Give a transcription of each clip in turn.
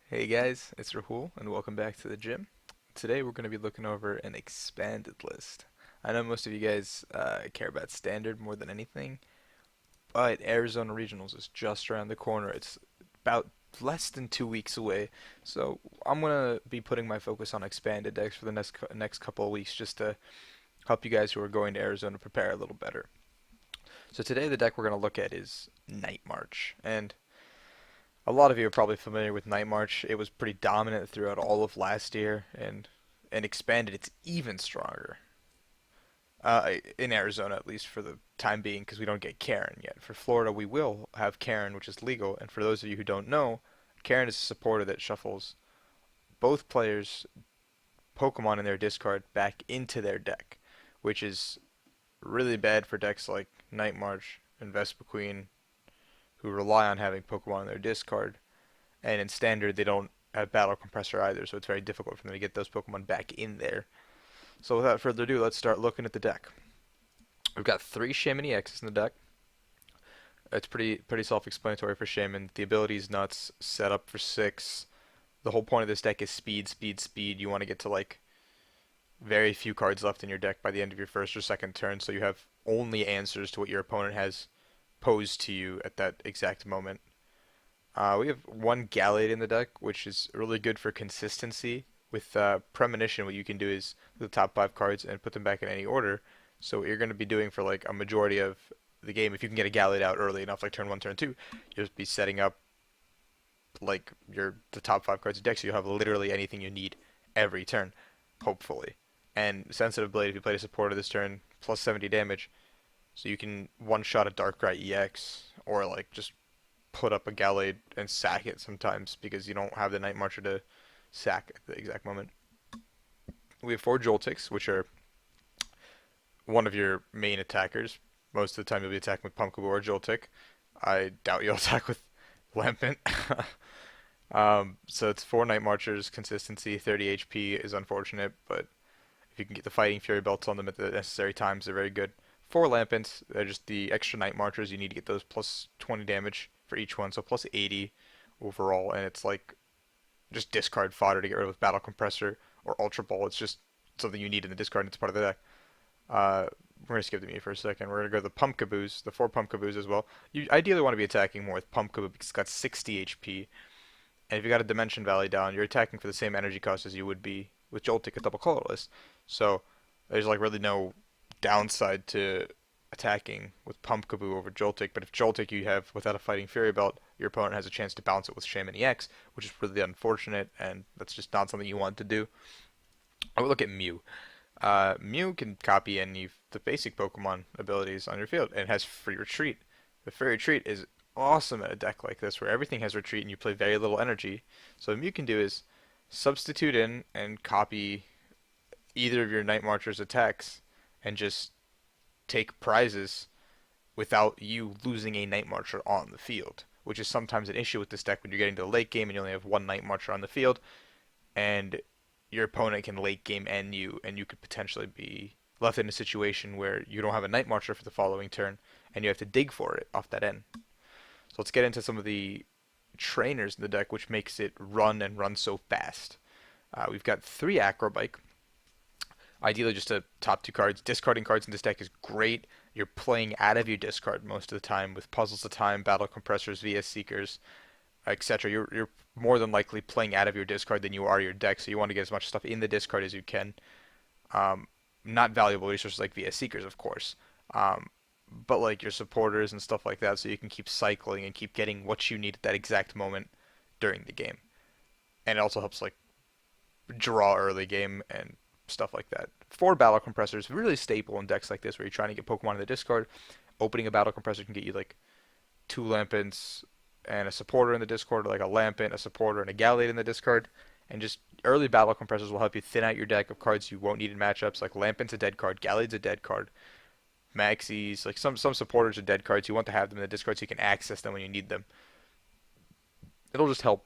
Hey guys, it's Rahul, and welcome back to the gym. Today we're going to be looking over an expanded list. I know most of you guys care about standard more than anything, but Arizona Regionals is just around the corner. It's about less than 2 weeks away, so I'm going to be putting my focus on expanded decks for the next couple of weeks just to help you guys who are going to Arizona prepare a little better. So today the deck we're going to look at is Night March, and a lot of you are probably familiar with Night March. It was pretty dominant throughout all of last year, and expanded. It's even stronger in Arizona, at least for the time being, because we don't get Karen yet. For Florida, we will have Karen, which is legal. And for those of you who don't know, Karen is a supporter that shuffles both players' Pokemon in their discard back into their deck, which is really bad for decks like Night March and Vespiquen, who rely on having Pokemon in their discard. And in Standard, they don't have Battle Compressor either, so it's very difficult for them to get those Pokemon back in there. So without further ado, let's start looking at the deck. We've got three Shaman EXs in the deck. It's pretty self-explanatory for Shaman. The ability is nuts. Set up for 6. The whole point of this deck is speed, speed, speed. You want to get to like very few cards left in your deck by the end of your first or second turn, so you have only answers to what your opponent has posed to you at that exact moment. We have one Gallade in the deck, which is really good for consistency. With Premonition, what you can do is the top 5 cards and put them back in any order. So what you're going to be doing for like a majority of the game, if you can get a Gallade out early enough, like turn 1, turn 2, you'll just be setting up like the top 5 cards of deck, so you'll have literally anything you need every turn, hopefully. And Sensitive Blade, if you played a supporter this turn, plus 70 damage, so you can one-shot a Darkrai EX, or like just put up a Gallade and sack it sometimes because you don't have the Night Marcher to sack at the exact moment. We have 4 Joltics, which are one of your main attackers. Most of the time you'll be attacking with Pumpkaboo or Joltik. I doubt you'll attack with Lampent. So it's 4 Night Marchers, consistency, 30 HP is unfortunate, but if you can get the Fighting Fury belts on them at the necessary times, they're very good. 4 Lampents, they're just the extra Night Marchers. You need to get those plus 20 damage for each one, so plus 80 overall, and it's like just discard fodder to get rid of Battle Compressor or Ultra Ball. It's just something you need in the discard, and it's part of the deck. We're going to skip to me for a second. We're going to go to the Pumpkaboos, the 4 Pumpkaboos as well. You ideally want to be attacking more with Pumpkaboo because it's got 60 HP. And if you got a Dimension Valley down, you're attacking for the same energy cost as you would be with Joltik, a double colorless. So there's like really no downside to attacking with Pumpkaboo over Joltik. But if Joltik you have without a Fighting Fury belt, your opponent has a chance to bounce it with Shaman EX, which is really unfortunate, and that's just not something you want to do. I would look at Mew. Mew can copy any of the basic Pokemon abilities on your field, and it has free retreat. The free retreat is awesome at a deck like this, where everything has retreat and you play very little energy. So what Mew can do is substitute in and copy either of your Night Marcher's attacks, and just take prizes without you losing a Night Marcher on the field, which is sometimes an issue with this deck when you're getting to the late game and you only have one Night Marcher on the field, and your opponent can late game end you, and you could potentially be left in a situation where you don't have a Night Marcher for the following turn, and you have to dig for it off that end. So let's get into some of the trainers in the deck, which makes it run and run so fast. We've got 3 Acrobike. Ideally, just a top 2 cards. Discarding cards in this deck is great. You're playing out of your discard most of the time with Puzzles of Time, Battle Compressors, VS Seekers, etc. You're more than likely playing out of your discard than you are your deck, so you want to get as much stuff in the discard as you can. Not valuable resources like VS Seekers, of course, but like your supporters and stuff like that, so you can keep cycling and keep getting what you need at that exact moment during the game. And it also helps like draw early game and stuff like that. 4 Battle Compressors, really staple in decks like this where you're trying to get Pokemon in the discard. Opening a Battle Compressor can get you like 2 Lampents and a supporter in the discard, or like a Lampent, a supporter, and a Gallade in the discard. And just early Battle Compressors will help you thin out your deck of cards you won't need in matchups. Like Lampent's a dead card, Gallade's a dead card, Maxies, like some supporters are dead cards. You want to have them in the discard so you can access them when you need them. It'll just help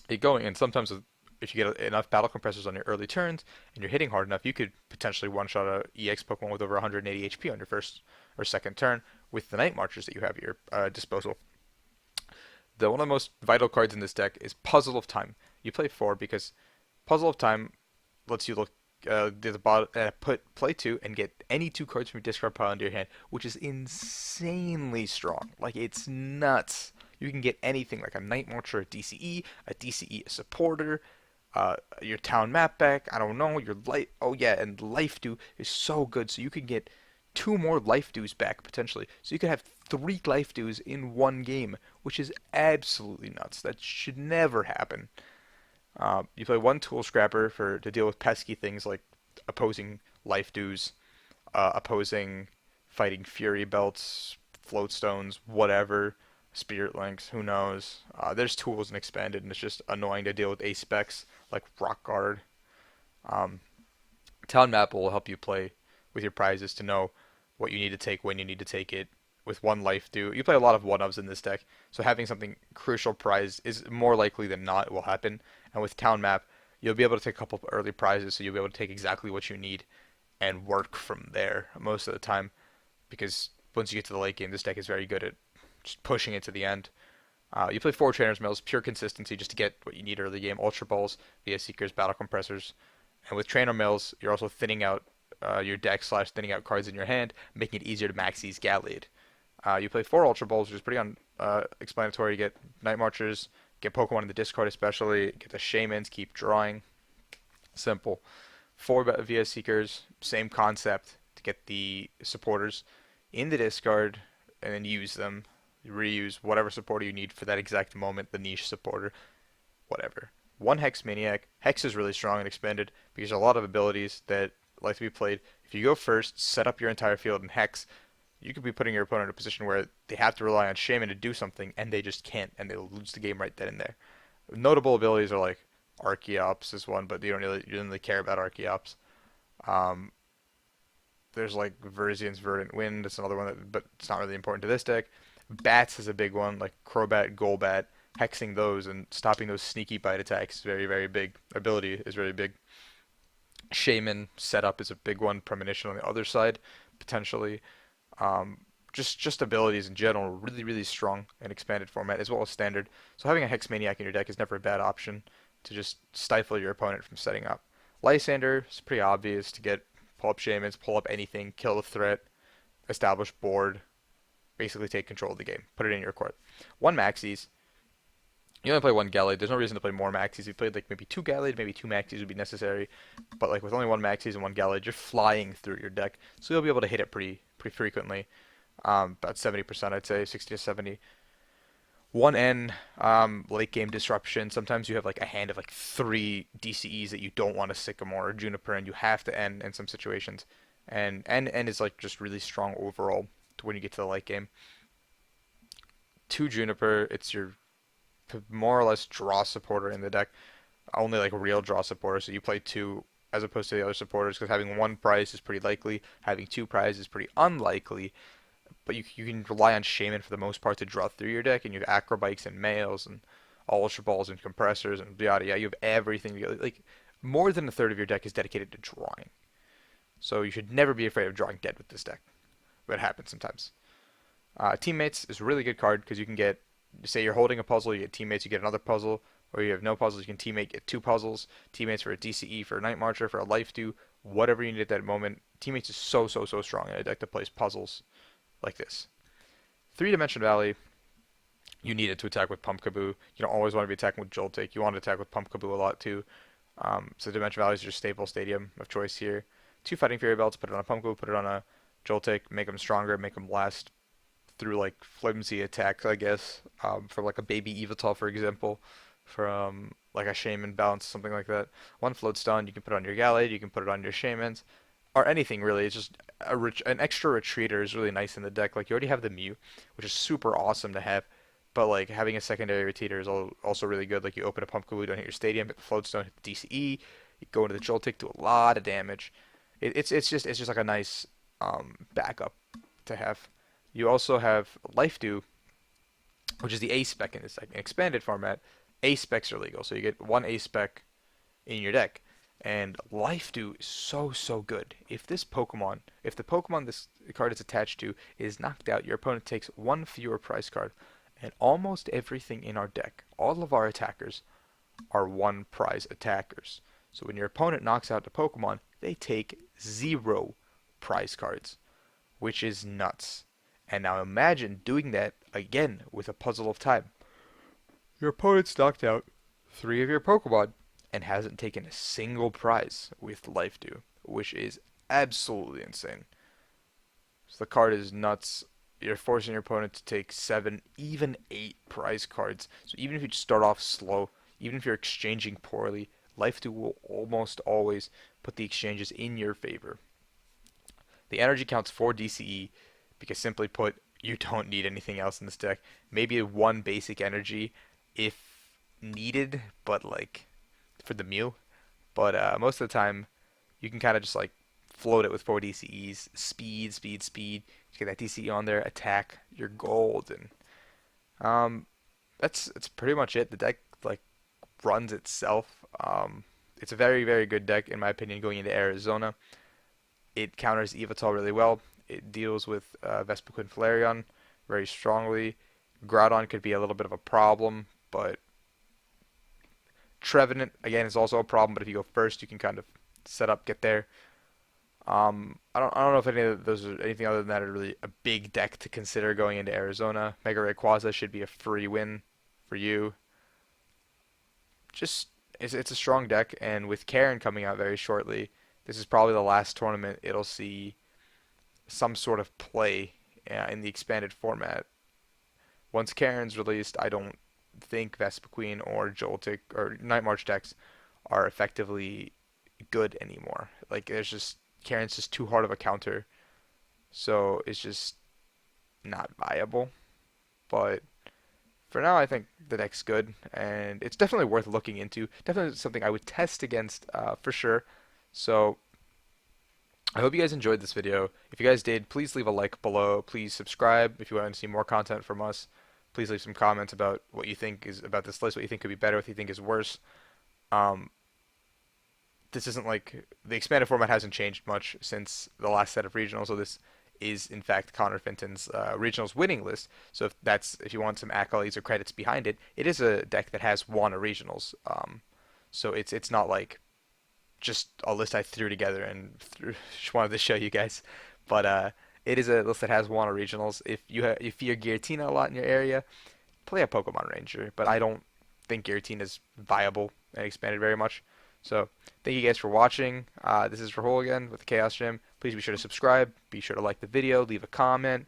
it going. And sometimes if you get enough Battle Compressors on your early turns and you're hitting hard enough, you could potentially one-shot a EX Pokemon with over 180 HP on your first or second turn with the Night Marchers that you have at your disposal. one of the most vital cards in this deck is Puzzle of Time. You play 4 because Puzzle of Time lets you look the bottom put play 2 and get any 2 cards from your discard pile into your hand, which is insanely strong. Like it's nuts. You can get anything like a Night Marcher, a DCE, a supporter, your town map back. I don't know your life. Oh yeah, and life dew is so good. So you can get 2 more life dews back potentially. So you could have 3 life dews in one game, which is absolutely nuts. That should never happen. You play 1 Tool Scrapper to deal with pesky things like opposing life dews, opposing fighting Fury Belts, Float Stones, whatever, Spirit Links, who knows. There's tools in Expanded, and it's just annoying to deal with ace specs like Rock Guard. Um, Town Map will help you play with your prizes to know what you need to take, when you need to take it. With 1 life due, you play a lot of 1-ofs in this deck, so having something crucial prized is more likely than not it will happen. And with Town Map, you'll be able to take a couple of early prizes, so you'll be able to take exactly what you need and work from there most of the time. Because once you get to the late game, this deck is very good at just pushing it to the end. You play 4 Trainer's Mills, pure consistency, just to get what you need early game. Ultra Balls, VS Seekers, Battle Compressors. And with Trainer Mills, you're also thinning out your deck / thinning out cards in your hand, making it easier to max these Gallade. You play 4 Ultra Balls, which is pretty explanatory. You get Night Marchers, get Pokemon in the discard especially, get the Shamans, keep drawing. Simple. 4 VS Seekers, same concept, to get the supporters in the discard and then use them. Reuse whatever supporter you need for that exact moment, the niche supporter, whatever. 1 Hex Maniac. Hex is really strong and expanded because there's a lot of abilities that like to be played. If you go first, set up your entire field in Hex, you could be putting your opponent in a position where they have to rely on Shaman to do something, and they just can't, and they'll lose the game right then and there. Notable abilities are like Archeops is one, but you don't really care about Archeops. Um, there's like Verzian's Verdant Wind. It's another one, but it's not really important to this deck. Bats is a big one, like Crobat, Golbat. Hexing those and stopping those sneaky bite attacks is very, very big. Ability is very big. Shaman setup is a big one. Premonition on the other side, potentially. Um, just abilities in general, really, really strong in expanded format as well as standard. So having a Hex Maniac in your deck is never a bad option to just stifle your opponent from setting up. Lysander is pretty obvious to get pull up Shamans, pull up anything, kill the threat, establish board, basically take control of the game, put it in your court. 1 Maxis. You only play 1 Gallade. There's no reason to play more Maxis. If you played like maybe 2 Gallade, maybe 2 Maxis would be necessary. But like with only 1 Maxis and 1 Gallade, you're flying through your deck, so you'll be able to hit it pretty frequently. About 70%, I'd say, 60 to 70. 1N, late game disruption. Sometimes you have like a hand of like 3 DCEs that you don't want to Sycamore or Juniper, and you have to N in some situations. And N is like just really strong overall to when you get to the late game. 2 Juniper, it's your more or less draw supporter in the deck. Only like real draw supporter, so you play 2 as opposed to the other supporters, because having 1 prize is pretty likely, having 2 prizes is pretty unlikely. But you can rely on Shaman for the most part to draw through your deck, and you have Acrobikes and Males and Ultra Balls and Compressors and yada yada. You have everything together. Like more than a third of your deck is dedicated to drawing. So you should never be afraid of drawing dead with this deck. But it happens sometimes. Teammates is a really good card because you can get, say you're holding a puzzle, you get teammates, you get another puzzle, or you have no puzzles, you can teammate, get 2 puzzles, teammates for a DCE, for a Night Marcher, for a Life Dew, whatever you need at that moment. Teammates is so strong in a deck that plays puzzles like this. 3-Dimension Valley, you need it to attack with Pumpkaboo. You don't always want to be attacking with Joltik. You want to attack with Pumpkaboo a lot too. So Dimension Valley is your staple stadium of choice here. 2 Fighting Fury Belts, put it on a Pumpkaboo, put it on a Joltik, make them stronger, make them last through like flimsy attacks, I guess. For like a baby Evital, for example, from like a Shaman bounce, something like that. 1 Float Stone, you can put it on your Gallade, you can put it on your Shamans, or anything really. It's just an extra retreater is really nice in the deck. Like you already have the Mew, which is super awesome to have, but like having a secondary retreater is also really good. Like you open a Pumpkaboo, don't hit your Stadium, hit the Float Stone, hit the DCE, you go into the Joltik, do a lot of damage. It's just like a nice backup to have. You also have Life Dew, which is the A spec in this deck. In expanded format, A specs are legal, so you get 1 A spec in your deck. And Life Dew is so good. If the Pokemon this card is attached to is knocked out, your opponent takes 1 fewer prize card, And almost everything in our deck, all of our attackers, are one prize attackers. So when your opponent knocks out the Pokemon, they take 0 prize cards, which is nuts. And now imagine doing that again with a Puzzle of Time. Your opponent's knocked out 3 of your Pokemon and hasn't taken a single prize with Life Dew, which is absolutely insane. So the card is nuts. You're forcing your opponent to take 7, even 8 prize cards. So even if you just start off slow, even if you're exchanging poorly, Life Dew will almost always put the exchanges in your favor. The energy counts for DCE because simply put, you don't need anything else in this deck. Maybe one basic energy if needed, but like for the Mew. But most of the time, you can kind of just like float it with 4 DCEs, speed, speed, speed. Just get that DCE on there, attack, you're golden. Um, that's pretty much it. The deck like runs itself. It's a very very good deck in my opinion going into Arizona. It counters Evital really well. It deals with Vespiquen Flareon very strongly. Groudon could be a little bit of a problem, but Trevenant again is also a problem. But if you go first, you can kind of set up, get there. I don't know if any of those are anything other than that are really a big deck to consider going into Arizona. Mega Rayquaza should be a free win for you. Just it's a strong deck, and with Karen coming out very shortly, this is probably the last tournament it'll see some sort of play in the expanded format. Once Karen's released, I don't think Vespiquen or Joltik or Night March decks are effectively good anymore. Like there's just Karen's just too hard of a counter, so it's just not viable. But for now, I think the deck's good, and it's definitely worth looking into. Definitely something I would test against for sure. So I hope you guys enjoyed this video. If you guys did, please leave a like below. Please subscribe if you want to see more content from us. Please leave some comments about what you think is about this list, what you think could be better, what you think is worse. Um, this isn't like the expanded format hasn't changed much since the last set of regionals, so this is in fact Connor Finton's regionals winning list. So if you want some accolades or credits behind it, it is a deck that has won a regionals. So it's not like just a list I threw together and just wanted to show you guys. But it is a list that has won a regionals. If you're Giratina a lot in your area, play a Pokemon Ranger. But I don't think Giratina is viable and expanded very much. So thank you guys for watching. This is Rahul again with the Chaos Gym. Please be sure to subscribe. Be sure to like the video. Leave a comment.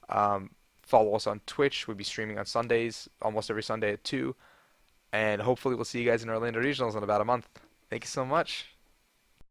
Follow us on Twitch. We'll be streaming on Sundays, almost every Sunday at 2. And hopefully we'll see you guys in Orlando Regionals in about a month. Thank you so much.